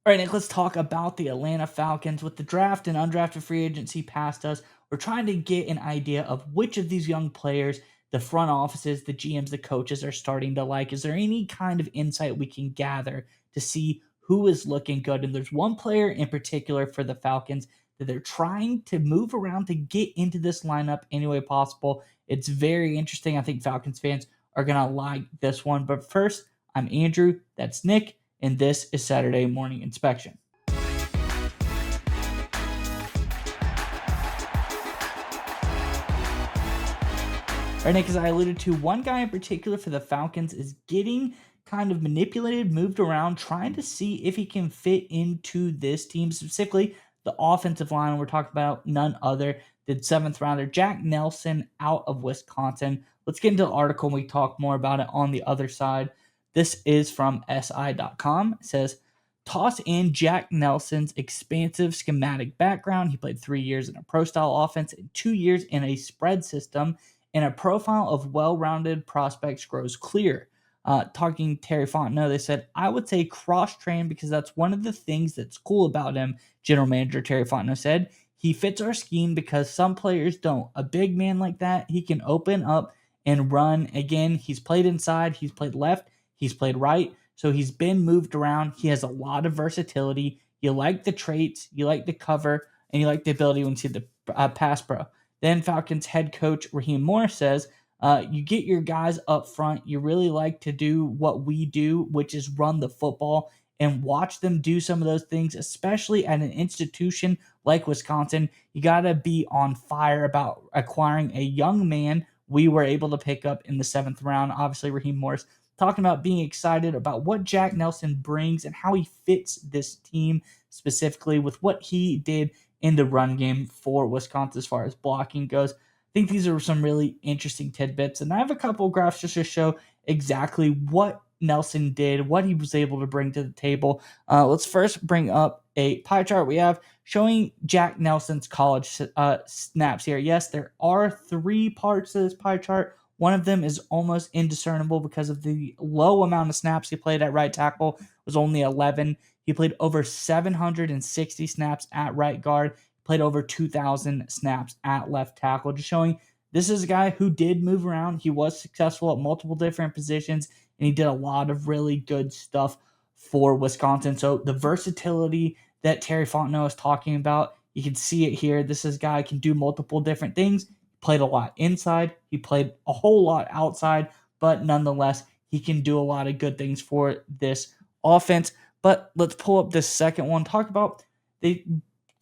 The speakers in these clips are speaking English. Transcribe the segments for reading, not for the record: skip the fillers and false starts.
All right, Nick, let's talk about the Atlanta Falcons. With the draft and undrafted free agency past us, we're trying to get an idea of which of these young players the front offices, the GMs, the coaches are starting to like. Is there any kind of insight we can gather to see who is looking good? And there's one player in particular for the Falcons that they're trying to move around to get into this lineup any way possible. It's very interesting. I think Falcons fans are going to like this one. But first, I'm Andrew. That's Nick and this is Saturday Morning Inspection. Right, Nick, as I alluded to, one guy in particular for the Falcons is getting kind of manipulated, moved around, trying to see if he can fit into this team, specifically the offensive line. We're talking about none other than seventh rounder Jack Nelson out of Wisconsin. Let's get into the article and we talk more about it on the other side. This is from SI.com. It says, toss in Jack Nelson's expansive schematic background. He played 3 years in a pro style offense and 2 years in a spread system, and a profile of well-rounded prospects grows clear. Talking Terry Fontenot, they said, I would say cross-train because that's one of the things that's cool about him, General Manager Terry Fontenot said. He fits our scheme because some players don't. A big man like that, he can open up and run. Again, he's played inside, he's played left, he's played right, so he's been moved around. He has a lot of versatility. You like the traits, you like the cover, and you like the ability when you see the pass pro. Then Falcons head coach Raheem Morris says, you get your guys up front. You really like to do what we do, which is run the football and watch them do some of those things, especially at an institution like Wisconsin. You got to be on fire about acquiring a young man we were able to pick up in the seventh round. Obviously, Raheem Morris talking about being excited about what Jack Nelson brings and how he fits this team specifically with what he did in the run game for Wisconsin as far as blocking goes. I think these are some really interesting tidbits. And I have a couple of graphs just to show exactly what Nelson did, what he was able to bring to the table. Let's first bring up a pie chart we have showing Jack Nelson's college snaps here. Yes, there are 3 parts to this pie chart. One of them is almost indiscernible because of the low amount of snaps he played at right tackle, was only 11. He played over 760 snaps at right guard, played over 2,000 snaps at left tackle, just showing this is a guy who did move around. He was successful at multiple different positions, and he did a lot of really good stuff for Wisconsin. So the versatility that Terry Fontenot is talking about, you can see it here. This is a guy who can do multiple different things. He played a lot inside. He played a whole lot outside, but nonetheless, he can do a lot of good things for this offense. But let's pull up this second one. Talk about, they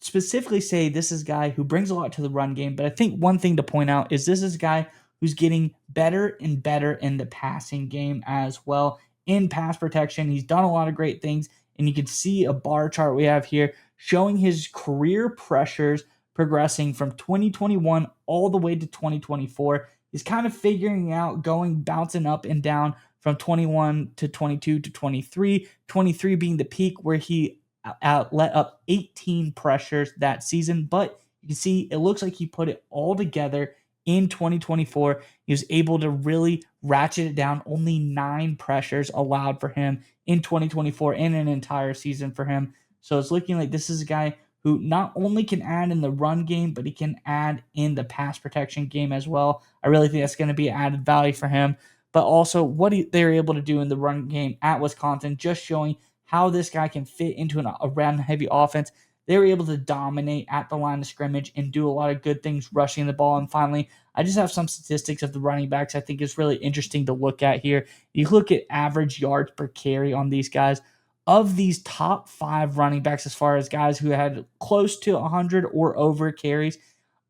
specifically say this is a guy who brings a lot to the run game. But I think one thing to point out is this is a guy who's getting better and better in the passing game as well. In pass protection, he's done a lot of great things. And you can see a bar chart we have here showing his career pressures progressing from 2021 all the way to 2024. He's kind of figuring out, bouncing up and down from 21 to 22 to 23, 23 being the peak where he let up 18 pressures that season. But you can see it looks like he put it all together in 2024. He was able to really ratchet it down. Only 9 pressures allowed for him in 2024 in an entire season for him. So it's looking like this is a guy who not only can add in the run game, but he can add in the pass protection game as well. I really think that's going to be added value for him. But also what they're able to do in the run game at Wisconsin, just showing how this guy can fit into a run-heavy offense. They were able to dominate at the line of scrimmage and do a lot of good things rushing the ball. And finally, I just have some statistics of the running backs I think is really interesting to look at here. You look at average yards per carry on these guys. Of these top 5 running backs, as far as guys who had close to 100 or over carries,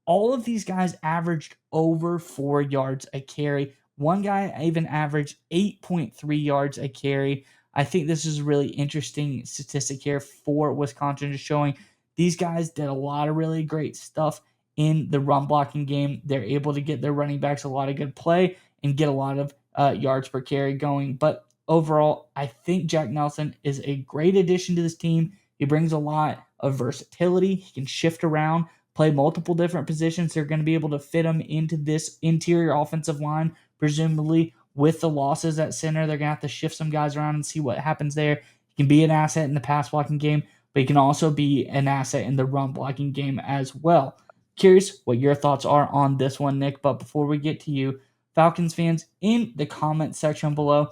all of these guys averaged over 4 yards a carry. One guy even averaged 8.3 yards a carry. I think this is a really interesting statistic here for Wisconsin, just showing these guys did a lot of really great stuff in the run blocking game. They're able to get their running backs a lot of good play and get a lot of yards per carry going. But overall, I think Jack Nelson is a great addition to this team. He brings a lot of versatility. He can shift around, play multiple different positions. They're going to be able to fit him into this interior offensive line, presumably with the losses at center. They're going to have to shift some guys around and see what happens there. He He can be an asset in the pass blocking game, but he can also be an asset in the run blocking game as well. Curious what your thoughts are on this one, Nick. But before we get to you, Falcons fans, in the comment section below,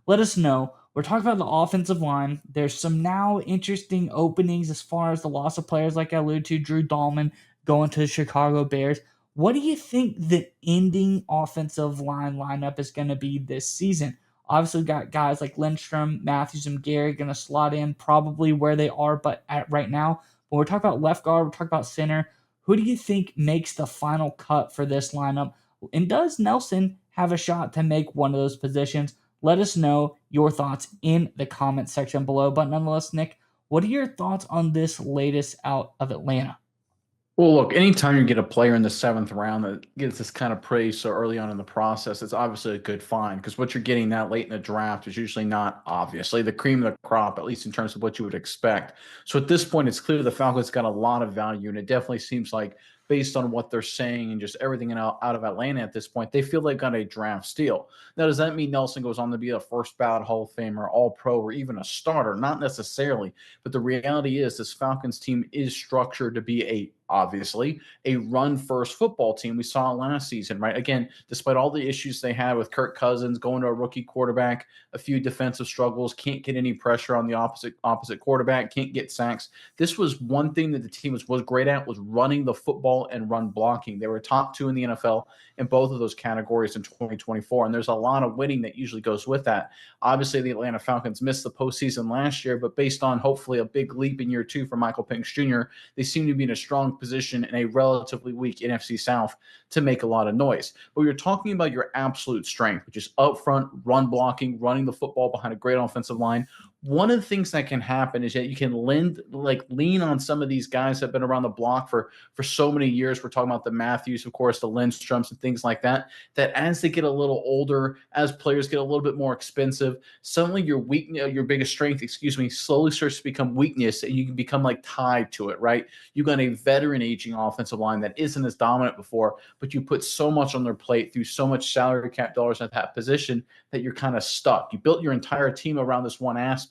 let us know. We're talking about the offensive line. There's some now interesting openings as far as the loss of players, like I alluded to, Drew Dahlman going to the Chicago Bears. What do you think the ending offensive line lineup is going to be this season? Obviously, we've got guys like Lindstrom, Matthews, and Gary going to slot in probably where they are, but at right now, when we're talking about left guard, we're talking about center. Who do you think makes the final cut for this lineup? And does Nelson have a shot to make one of those positions? Let us know your thoughts in the comment section below. But nonetheless, Nick, what are your thoughts on this latest out of Atlanta? Well, look, anytime you get a player in the seventh round that gets this kind of praise so early on in the process, it's obviously a good find because what you're getting that late in the draft is usually not obviously the cream of the crop, at least in terms of what you would expect. So at this point, it's clear the Falcons got a lot of value, and it definitely seems like, based on what they're saying and just everything out of Atlanta at this point, they feel they've got a draft steal. Now, does that mean Nelson goes on to be a first ballot Hall of Famer, All Pro, or even a starter? Not necessarily. But the reality is, this Falcons team is structured to be obviously a run first football team. We saw it last season, right? Again, despite all the issues they had with Kirk Cousins going to a rookie quarterback, a few defensive struggles, can't get any pressure on the opposite quarterback, can't get sacks. This was one thing that the team was great at, was running the football and run blocking. They were top 2 in the NFL in both of those categories in 2024. And there's a lot of winning that usually goes with that. Obviously, the Atlanta Falcons missed the postseason last year, but based on hopefully a big leap in year 2 for Michael Penix Jr., they seem to be in a strong position in a relatively weak NFC South to make a lot of noise. But you're talking about your absolute strength, which is upfront run blocking, running the football behind a great offensive line. One of the things that can happen is that you can lean on some of these guys that have been around the block for so many years. We're talking about the Matthews, of course, the Lindstroms and things like that, that as they get a little older, as players get a little bit more expensive, suddenly your biggest strength, slowly starts to become weakness, and you can become like tied to it, right? You got a veteran aging offensive line that isn't as dominant before, but you put so much on their plate through so much salary cap dollars at that position that you're kind of stuck. You built your entire team around this one aspect,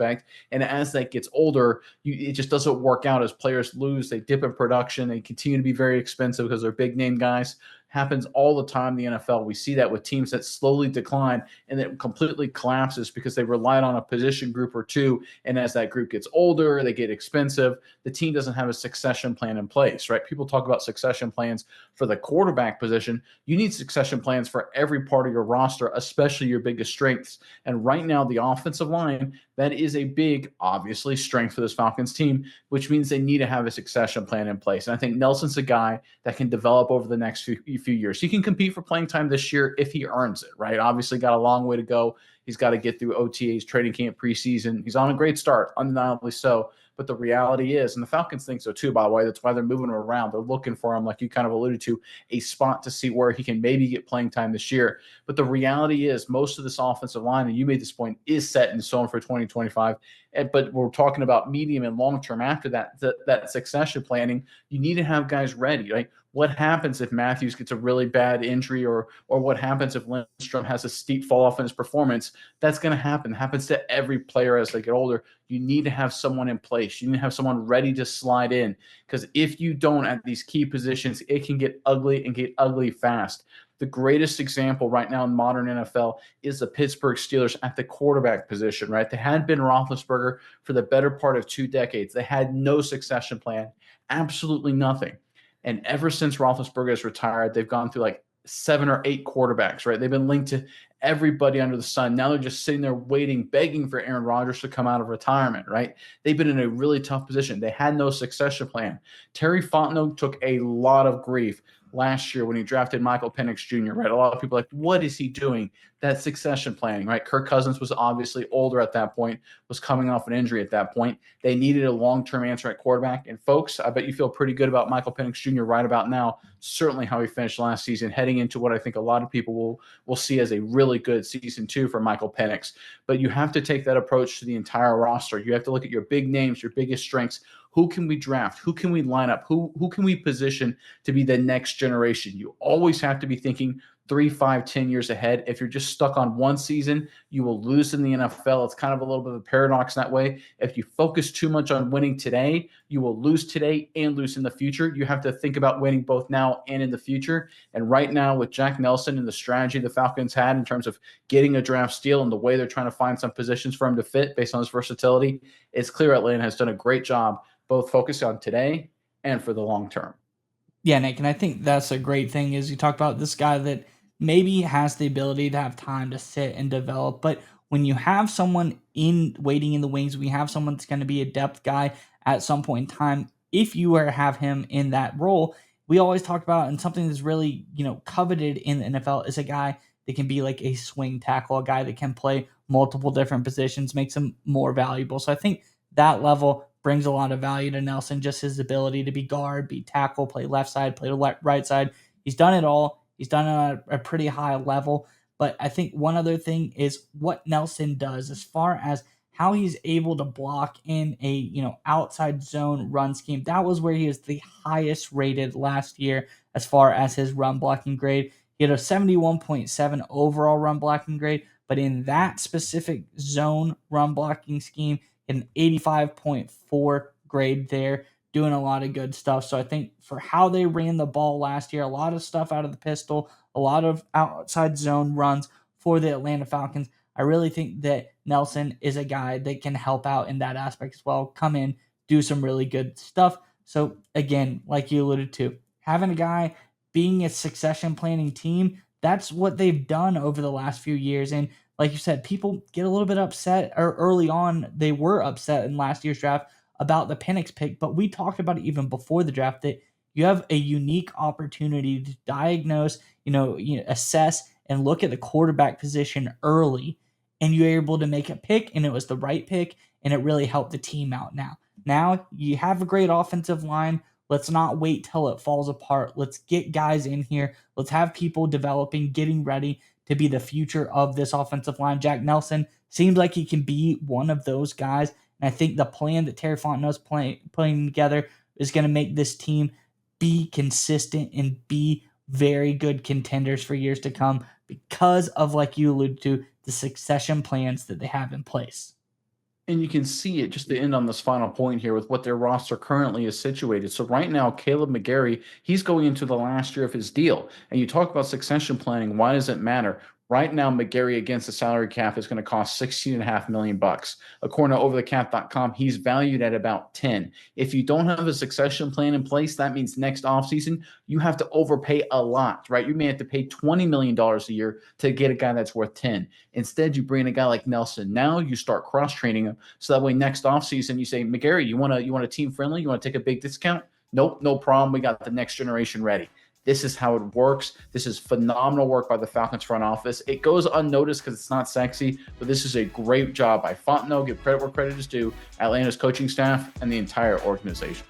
and as that gets older, it just doesn't work out. As players lose, they dip in production, they continue to be very expensive because they're big name guys. Happens all the time in the NFL. We see that with teams that slowly decline and it completely collapses because they relied on a position group or two. And as that group gets older, they get expensive. The team doesn't have a succession plan in place, right? People talk about succession plans for the quarterback position. You need succession plans for every part of your roster, especially your biggest strengths. And right now, the offensive line, that is a big, obviously, strength for this Falcons team, which means they need to have a succession plan in place. And I think Nelson's a guy that can develop over the next few years. He can compete for playing time this year if he earns it, right? Obviously, got a long way to go. He's got to get through OTAs, training camp, preseason. He's on a great start, undeniably so. But the reality is, and the Falcons think so too, by the way, that's why they're moving him around. They're looking for him, like you kind of alluded to, a spot to see where he can maybe get playing time this year. But the reality is, most of this offensive line, and you made this point, is set in stone for 2025. But we're talking about medium and long term after that succession planning. You need to have guys ready. Right? What happens if Matthews gets a really bad injury, or what happens if Lindstrom has a steep fall off in his performance? That's going to happen. It happens to every player as they get older. You need to have someone in place. You need to have someone ready to slide in, because if you don't at these key positions, it can get ugly and get ugly fast. The greatest example right now in modern NFL is the Pittsburgh Steelers at the quarterback position, right? They had Ben Roethlisberger for the better part of 2 decades. They had no succession plan, absolutely nothing. And ever since Roethlisberger has retired, they've gone through like 7 or 8 quarterbacks, right? They've been linked to everybody under the sun. Now they're just sitting there waiting, begging for Aaron Rodgers to come out of retirement, right? They've been in a really tough position. They had no succession plan. Terry Fontenot took a lot of grief last year when he drafted Michael Penix Jr., right? A lot of people are like, what is he doing? That succession planning, right? Kirk Cousins was obviously older at that point, was coming off an injury at that point. They needed a long-term answer at quarterback. And folks, I bet you feel pretty good about Michael Penix Jr. right about now. Certainly how he finished last season, heading into what I think a lot of people will see as a really good season 2 for Michael Penix. But you have to take that approach to the entire roster. You have to look at your big names, your biggest strengths. Who can we draft? Who can we line up? Who can we position to be the next generation? You always have to be thinking 3, 5, 10 years ahead. If you're just stuck on one season, you will lose in the NFL. It's kind of a little bit of a paradox that way. If you focus too much on winning today, you will lose today and lose in the future. You have to think about winning both now and in the future. And right now, with Jack Nelson and the strategy the Falcons had in terms of getting a draft steal and the way they're trying to find some positions for him to fit based on his versatility, it's clear Atlanta has done a great job both focused on today and for the long term. Yeah, Nick, and I think that's a great thing is you talk about this guy that maybe has the ability to have time to sit and develop, but when you have someone in waiting in the wings, we have someone that's going to be a depth guy at some point in time. If you were to have him in that role, we always talk about, and something that's really coveted in the NFL is a guy that can be like a swing tackle, a guy that can play multiple different positions, makes him more valuable. So I think that level brings a lot of value to Nelson, just his ability to be guard, be tackle, play left side, play right side. He's done it all. He's done it at a pretty high level. But I think one other thing is what Nelson does as far as how he's able to block in a outside zone run scheme. That was where he was the highest rated last year as far as his run blocking grade. He had a 71.7 overall run blocking grade, but in that specific zone run blocking scheme, an 85.4 grade there, doing a lot of good stuff. So I think for how they ran the ball last year, a lot of stuff out of the pistol, a lot of outside zone runs for the Atlanta Falcons. I really think that Nelson is a guy that can help out in that aspect as well. Come in, do some really good stuff. So again, like you alluded to, having a guy being a succession planning team, that's what they've done over the last few years. And like you said, people get a little bit upset, or early on, they were upset in last year's draft about the Penix pick. But we talked about it even before the draft that you have a unique opportunity to diagnose, assess and look at the quarterback position early, and you're able to make a pick, and it was the right pick, and it really helped the team out. Now you have a great offensive line. Let's not wait till it falls apart. Let's get guys in here. Let's have people developing, getting ready to be the future of this offensive line. Jack Nelson seems like he can be one of those guys. And I think the plan that Terry Fontenot's putting together is going to make this team be consistent and be very good contenders for years to come because of, like you alluded to, the succession plans that they have in place. And you can see it just to end on this final point here with what their roster currently is situated. So right now, Caleb McGarry, he's going into the last year of his deal. And you talk about succession planning. Why does it matter? Right now, McGarry against the salary cap is going to cost $16.5 million. According to overthecap.com, he's valued at about 10. If you don't have a succession plan in place, that means next offseason, you have to overpay a lot, right? You may have to pay $20 million a year to get a guy that's worth 10. Instead, you bring in a guy like Nelson. Now you start cross-training him. So that way next offseason, you say, McGarry, you want a team friendly? You want to take a big discount? Nope, no problem. We got the next generation ready. This is how it works. This is phenomenal work by the Falcons front office. It goes unnoticed because it's not sexy, but this is a great job by Fontenot. Give credit where credit is due, Atlanta's coaching staff, and the entire organization.